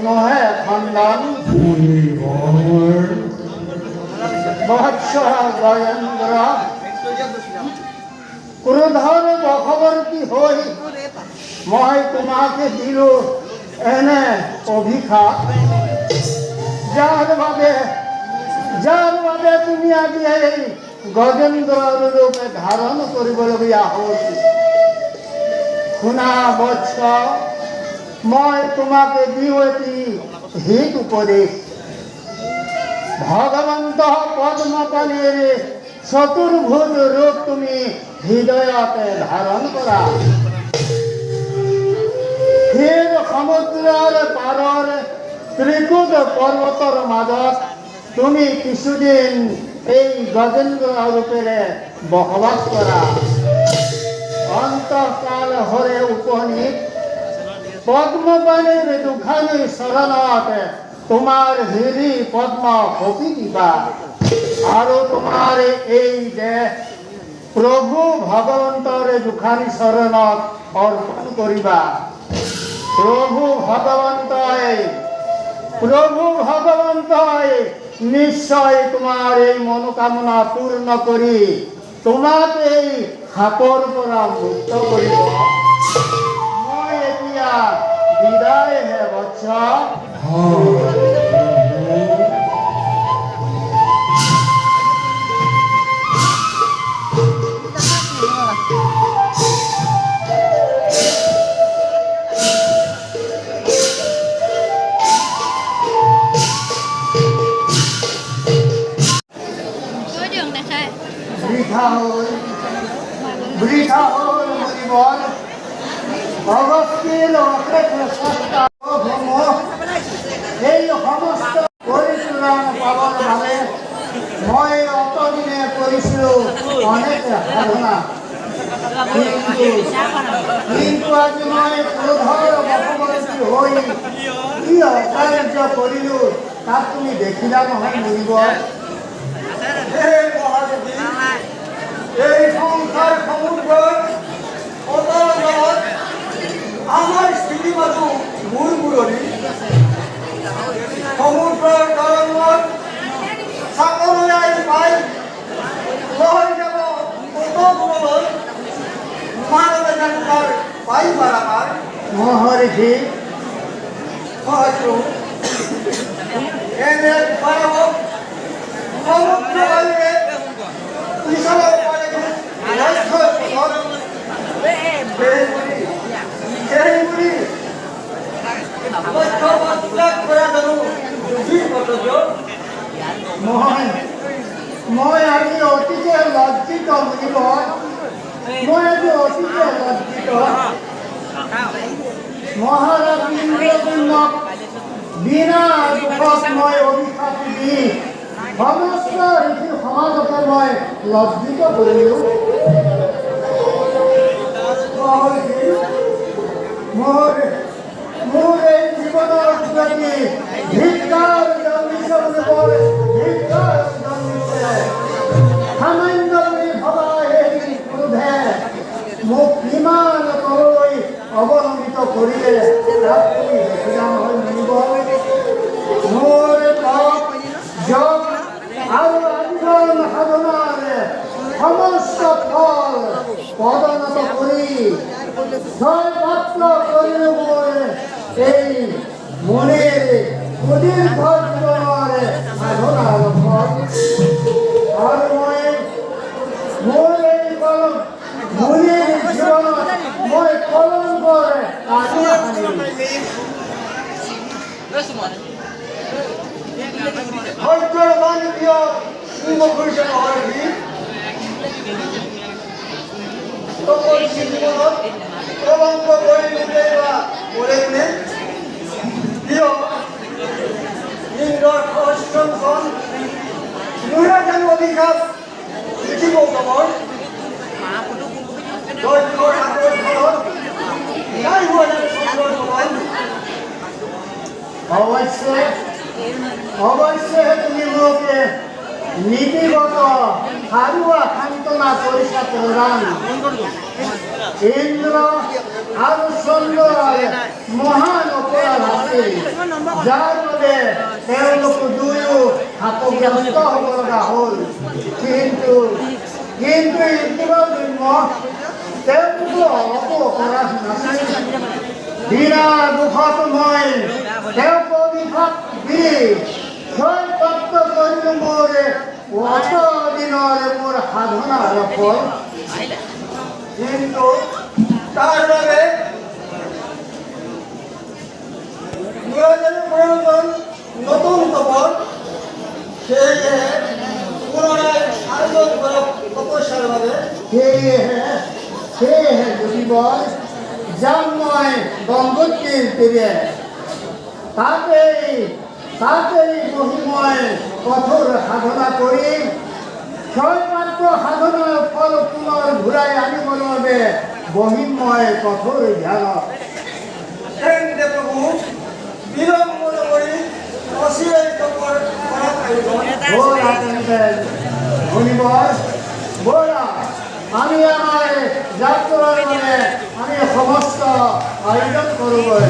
নহে খণ্ডন বৎস গজেন্দ্র ক্রোধর বশবর্তী হৈ মই তোমাকে দিলো এনে অভিশাপ যার বাবে তুমি আজি এই গজেন্দ্ৰৰ ৰূপে ধাৰণ কৰিবলগীয়া হৈছিল। শুনা বৎস, মই তোমাকে দিওঁ এটি হিত উপদেশ। ভগৱন্ত পদ্মপাণিৰ চতুৰ্ভুজ ৰূপ তুমি হৃদয়তে ধাৰণ কৰা। ক্ষীৰ সমুদ্ৰৰ পাৰৰ ত্ৰিকুট পৰ্বতৰ মাজত তুমি কিছুদিন এই গজেন্দ্ৰ ৰূপেৰে বসবাস কৰা। অন্তঃকাল হৰে উপনীত পদ্মপাণিৰ দুখানি চৰণত তোমাৰ হিৰি পদ্ম সপি দিবা আৰু তোমাৰ এই দেহ প্ৰভু ভগৱন্তৰ দুখানি চৰণত অৰ্পণ কৰিবা। প্ৰভু ভগৱন্তই নিশ্চয় তোমাৰ এই মনোকামনা পূৰ্ণ কৰি তোমাক এই সাপৰ পৰা মুক্ত কৰিব। মই এতিয়া বিদায় হে বৎস। বৃথা হল জীবন অগস্তিৰ অশেষ চেষ্টা এই সমস্ত পৰিপূৰণ পাবৰ বাবে মই অতদিনে কৰিছিলোঁ অনেক সাধনা, কিন্তু আজি মই ক্ৰোধৰ বশৱৰ্তী হৈ কি অকাৰ্য কৰিলোঁ তাক তুমি দেখিলা নহয় মৰিব। এই সংসাৰ সমুদ্ৰেৰ অতলত আমাৰ স্থিতি মাথু মূল মুৰলী সমুদ্ৰেৰ তৰঙ্গত সাগৰলৈ পাই লৈ যাব কত দূৰলৈ তোমালোকে জানো তাৰ পাৰিবাৰ আমাৰ মহৰ্ষি মহাপ্ৰভু এনে ভয়াৱহ সমুদ্ৰলৈ পিছলৈ মই আজি অতিকে লজ্জিত বুলিব। মই আজি অতিকে লজ্জিত। মহাৰাজ ইন্দ্ৰদ্যুম্নক বিনা দুখত মই অভিশাপ দি সমস্ত ঋষি সমাজকে মই লজ্জিত কৰিলোঁ। মোৰ এই জীৱনৰ যোগেদি ধিক্কাৰ জন্মিছে সামান্য বুলি ভবা এই ক্ৰোধে মোক কিমান তললৈ অৱলম্বিত কৰিলে তাক তুমি দেখিলা নহয় মনিব। মোৰ তপ যপ আৰু আজীৱন সাধনাৰে সমস্ত ফল পদনত কৰি জয়পাত্ৰ কৰিলো মই এই মুনিৰ সুদীৰ্ঘ জীৱনৰে সাধনাৰ ফল। আৰু মই মোৰ এই মুনিৰ জীৱনত মই কলংকৰ কাটি আনিলোঁ। ধৈৰ্যৰ বাণিজ্য কৰিছে নহয় জীৱনত কলংক কৰি উলিয়াইবা কৰে কোনে কিয় ইন্দ্ৰৰ অষ্টমখন মোৰে যেন অভিশাপ লিখিব খবৰ ধৈৰ্যৰ হাতৰ ফলত নাই হোৱা যেন চন্দ্ৰৰ সমান। অৱশ্যে তুমি মোক নীতিগত হাৰুৱা সান্তনা কৰিছা প্ৰদান ইন্দ্ৰ আৰু চন্দ্ৰৰ মহান অপৰাধ আছিল যাৰ বাবে তেওঁলোক দুয়ো শাপগ্ৰস্ত হ'ব লগা হ'ল কিন্তু ইন্দ্ৰৰ জন্ম তেওঁলোকো অলপো অপৰাধ নাছিল বিনা দুখত মই তেওঁক অভিশাপ দি ক্ষয়প্ৰাপ্ত কৰিলোঁ মোৰ অতদিনৰ মোৰ সাধনাৰ ফল কিন্তু তাৰ বাবে প্ৰয়োজন নতুন তপন সেয়েহে পুনৰাই আয়োজন কৰক তপস্যাৰ বাবে সেয়েহে যুৱক যাম মই গংগোত্ৰীৰ তীৰে তাতেই বহি মই কঠোৰ সাধনা কৰি ক্ষয়প্ৰাপ্ত সাধনাৰ ফল পুনৰ ঘূৰাই আনিবৰ বাবে বহিম মই কঠোৰ ধ্যানত তেন্তে প্ৰভু বিলম্ব নকৰি অচিৰেই তপৰ কৰাত আহিব ব'লা তেন্তে শুনিবৰ ব'লা আমি আমাৰ যাত্ৰাৰ বাবে আমি সমস্ত আয়োজন কৰোঁগৈ